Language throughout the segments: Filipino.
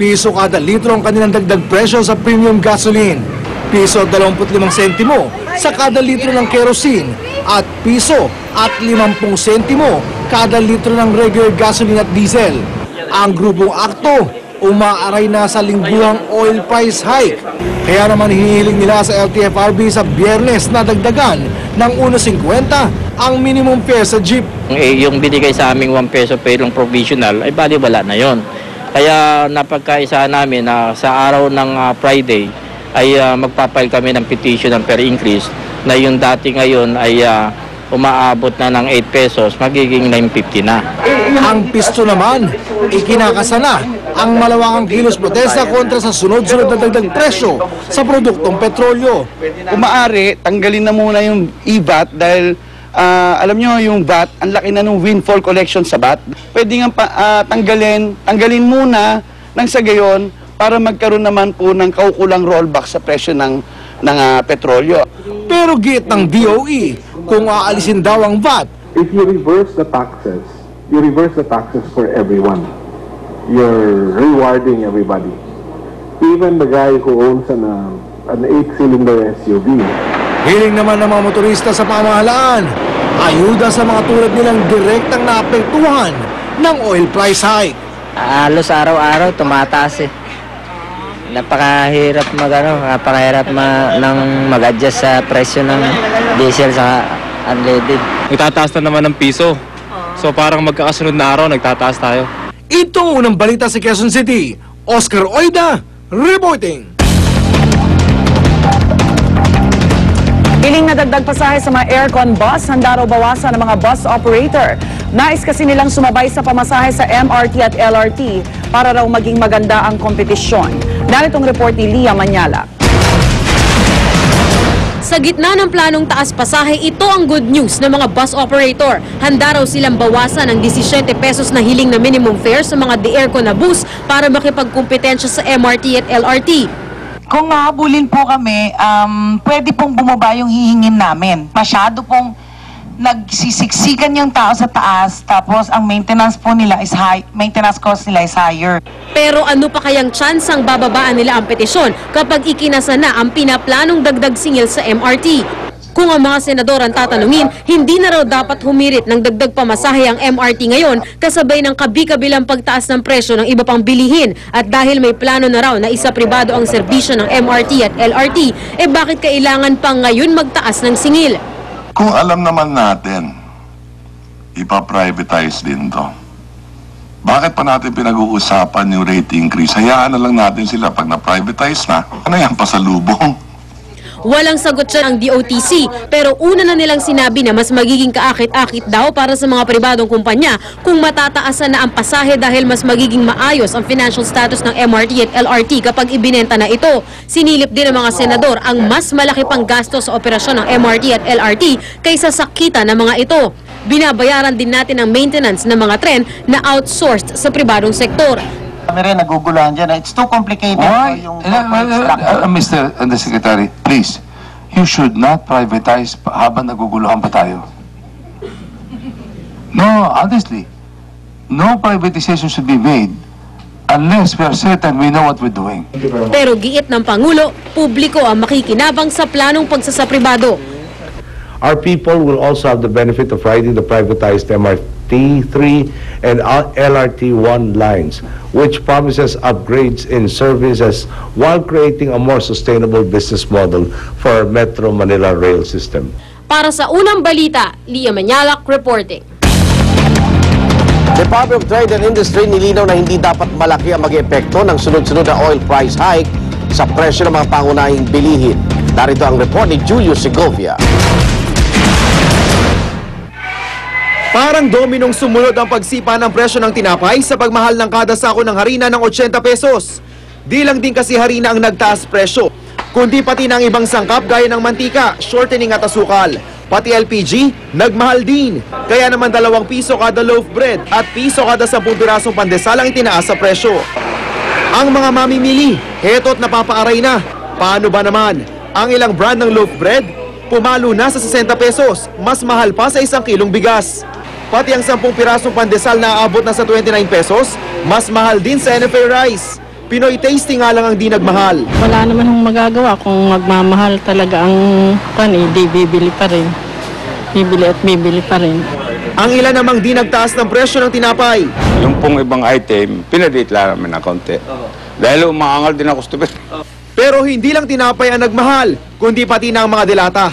Piso kada litro ang kanilang dagdag presyo sa premium gasoline. Piso at 25 sentimo sa kada litro ng kerosene at piso at 50 sentimo kada litro ng regular gasoline at diesel. Ang grupong akto umaaray na sa lingguhang oil price hike. Kaya naman hinihiling nila sa LTFRB sa Biyernes na dagdagan ng 1.50 ang minimum fare sa jeep. Yung binigay sa aming 1 peso payroll provisional ay bali wala na yon. Kaya napagkaisa namin na sa araw ng Friday ay magpapile kami ng petition ng fare increase na yung dati ngayon ay umaabot na ng 8 pesos, magiging 9.50 na. Ang pisto naman, ikinakasana ang malawakang kilos protesta kontra sa sunod-sunod na dagdag presyo sa produktong petrolyo. Umaari, tanggalin na muna yung e-VAT dahil alam nyo yung VAT, ang laki na ng windfall collection sa VAT. Pwede nga tanggalin muna nang sa gayon para magkaroon naman po ng kaukulang rollback sa presyo ng petrolyo. Pero giit ng DOE, kung aalisin daw ang VAT, if you reverse the taxes for everyone. You're rewarding everybody. Even the guy who owns an 8-cylinder SUV. Hiling naman ng mga motorista sa pamahalaan, ayuda sa mga tulad nilang direktang naapektuhan ng oil price hike. Halos araw-araw tumataas eh. Napakahirap mag-adjust sa presyo ng diesel sa unleaded. Nagtataas na naman ng piso. So parang magkakasunod na araw, nagtataas tayo. Itong unang balita sa Quezon City, Oscar Oida, reporting. Hiling na dagdag pasahe sa mga aircon bus, handa raw bawasan ng mga bus operator. Nais kasi nilang sumabay sa pamasahe sa MRT at LRT para raw maging maganda ang kompetisyon. Naritong report ni Lia Manyala. Sa gitna ng planong taas pasahe, ito ang good news ng mga bus operator. Handa raw silang bawasan ng 17 pesos na hiling na minimum fare sa mga de-aircon na bus para makipagkumpetensya sa MRT at LRT. Kung mahabulin po kami, pwede pong bumaba yung hihingin namin. Masyado pong nagsisiksikan yung tao sa taas, tapos ang maintenance po nila is high, maintenance cost nila is higher. Pero ano pa kayang tsansang bababaan nila ang petisyon kapag ikinasa na ang pinaplanong dagdag singil sa MRT? Kung ang mga senador ang tatanungin, hindi na raw dapat humirit ng dagdag pamasahe ang MRT ngayon kasabay ng kabi-kabilang pagtaas ng presyo ng iba pang bilihin. At dahil may plano na raw na isa pribado ang serbisyo ng MRT at LRT, bakit kailangan pa ngayon magtaas ng singil? Kung alam naman natin, ipa-privatize din to. Bakit pa natin pinag-uusapan yung rate increase? Hayaan na lang natin sila pag na-privatize na. Ano yan, pasalubong? Walang sagot siya ang DOTC, pero una na nilang sinabi na mas magiging kaakit-akit daw para sa mga pribadong kumpanya kung matataasan na ang pasahe dahil mas magiging maayos ang financial status ng MRT at LRT kapag ibinenta na ito. Sinilip din ng mga senador ang mas malaki pang gasto sa operasyon ng MRT at LRT kaysa sa kita ng mga ito. Binabayaran din natin ang maintenance ng mga tren na outsourced sa pribadong sektor. Kami rin naguguluhan dyan. It's too complicated. Mr. Undersecretary, please, you should not privatize habang naguguluhan pa tayo. No, honestly, no privatization should be made unless we are certain we know what we're doing. Pero giit ng Pangulo, publiko ang makikinabang sa planong pagsasapribado. Our people will also have the benefit of riding the privatized MRT 3 and LRT 1 lines, which promises upgrades in services while creating a more sustainable business model for our Metro Manila rail system. Para sa unang balita, Lia Manyalak reporting. Department of Trade and Industry nilinaw na hindi dapat malaki ang mag-epekto ng sunod-sunod na oil price hike sa presyo ng mga pangunahing bilihin. Narito ang report ni Julio Segovia. Parang dominong sumunod ang pagsipa ng presyo ng tinapay sa pagmahal ng kada sako ng harina ng 80 pesos. Di lang din kasi harina ang nagtaas presyo, kundi pati ng ibang sangkap gaya ng mantika, shortening at asukal. Pati LPG, nagmahal din. Kaya naman 2 piso kada loaf bread at piso kada 10 pirasong pandesal ang itinaas sa presyo. Ang mga mamimili, heto't napapaaray na. Paano ba naman? Ang ilang brand ng loaf bread, pumalo na sa 60 pesos, mas mahal pa sa 1 kilong bigas. Pati ang 10 pirasong pandesal na aabot na sa 29 pesos, mas mahal din sa NFA rice. Pinoy tasting nga lang ang di nagmahal. Wala naman hong magagawa kung magmamahal talaga ang di bibili pa rin. Bibili at bibili pa rin. Ang ilan namang di nagtaas ng presyo ng tinapay. Yung pong ibang item, pinadate lang namin na konti. Dahil umaangal din ako stupid. Pero hindi lang tinapay ang nagmahal, kundi pati na ang mga dilata.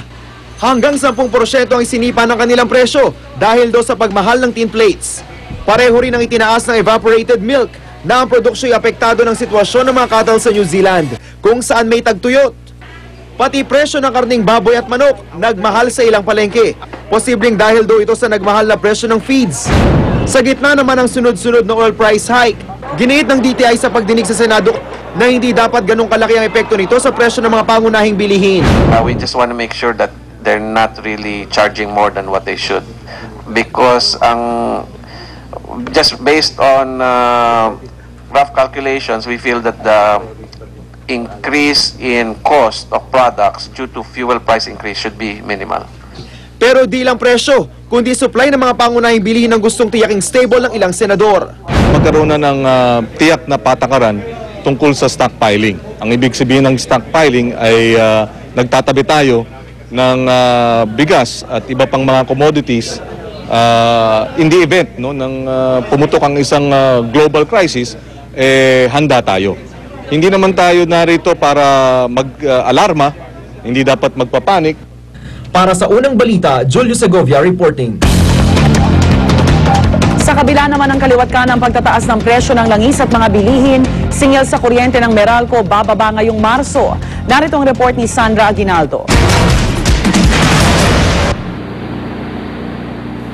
Hanggang 10% ang isinipa ng kanilang presyo dahil do sa pagmahal ng tin plates. Pareho rin ang itinaas ng evaporated milk na ang produksyo'y apektado ng sitwasyon ng mga cattle sa New Zealand kung saan may tagtuyot. Pati presyo ng karning baboy at manok nagmahal sa ilang palengke. Posibleng dahil do ito sa nagmahal na presyo ng feeds. Sa gitna naman ng sunod-sunod na oil price hike, giniit ng DTI sa pagdinig sa Senado na hindi dapat ganong kalaki ang epekto nito sa presyo ng mga pangunahing bilihin. We just want to make sure that they're not really charging more than what they should. Because just based on rough calculations, we feel that the increase in cost of products due to fuel price increase should be minimal. Pero di lang presyo, kundi supply ng mga pangunahing bilihin ang gustong tiyaking stable ng ilang senador. Magkaroon na ng tiyak na patakaran tungkol sa stockpiling. Ang ibig sabihin ng stockpiling ay nagtatabi tayo ng bigas at iba pang mga commodities in the event ng pumutok ang isang global crisis, handa tayo. Hindi naman tayo narito para mag-alarma, hindi dapat magpapanik. Para sa unang balita, Julio Segovia reporting. Sa kabila naman ng kaliwat ka ng pagtataas ng presyo ng langis at mga bilihin, singil sa kuryente ng Meralco bababa ngayong Marso. Narito ang report ni Sandra Aguinaldo.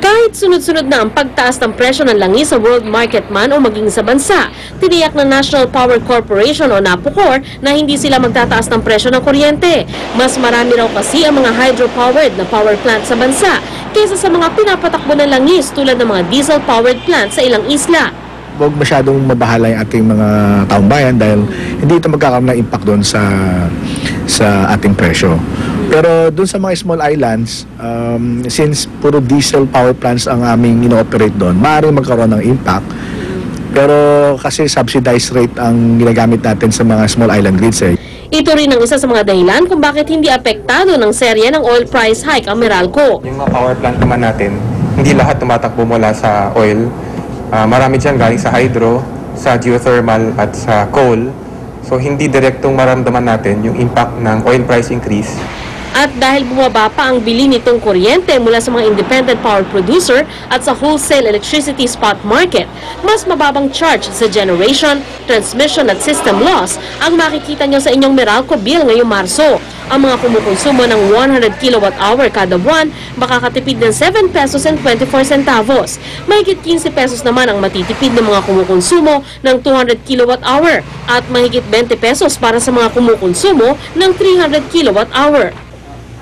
Kahit sunod-sunod na ang pagtaas ng presyo ng langis sa world market man o maging sa bansa, tiniyak ng National Power Corporation o NAPOCOR na hindi sila magtataas ng presyo ng kuryente. Mas marami raw kasi ang mga hydro-powered na power plant sa bansa kaysa sa mga pinapatakbo ng langis tulad ng mga diesel-powered plant sa ilang isla. Huwag masyadong mabahala yung ating mga taong bayan dahil hindi ito magkakaroon ng impact doon sa ating presyo. Pero doon sa mga small islands, since puro diesel power plants ang aming ino-operate doon, maaaring magkaroon ng impact. Pero kasi subsidized rate ang ginagamit natin sa mga small island grids eh. Ito rin ang isa sa mga dahilan kung bakit hindi apektado ng serye ng oil price hike ang Meralco. Yung mga power plant naman natin, hindi lahat tumatakbo mula sa oil. Marami dyan galing sa hydro, sa geothermal at sa coal. So hindi direktong maramdaman natin yung impact ng oil price increase. At dahil bumaba pa ang bili nitong kuryente mula sa mga independent power producer at sa wholesale electricity spot market, mas mababang charge sa generation, transmission at system loss ang makikita nyo sa inyong Meralco bill ngayong Marso. Ang mga kumukonsumo ng 100 kilowatt-hour kada buwan makakatipid ng 7 pesos and 24 centavos. Mahigit 15 pesos naman ang matitipid ng mga kumukonsumo ng 200 kilowatt-hour at mahigit 20 pesos para sa mga kumukonsumo ng 300 kilowatt-hour.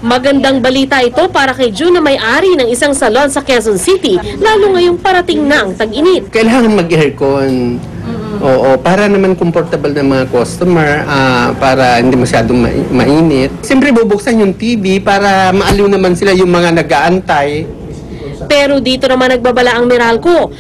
Magandang balita ito para kay June na may-ari ng isang salon sa Quezon City, lalo ngayong parating na ang tag-init. Kailangan mag-aircon. Oo, para naman comfortable ng mga customer, para hindi masyadong mainit. Siyempre bubuksan yung TV para maaliw naman sila yung mga nag-aantay. Pero dito naman nagbabala ang Meralco.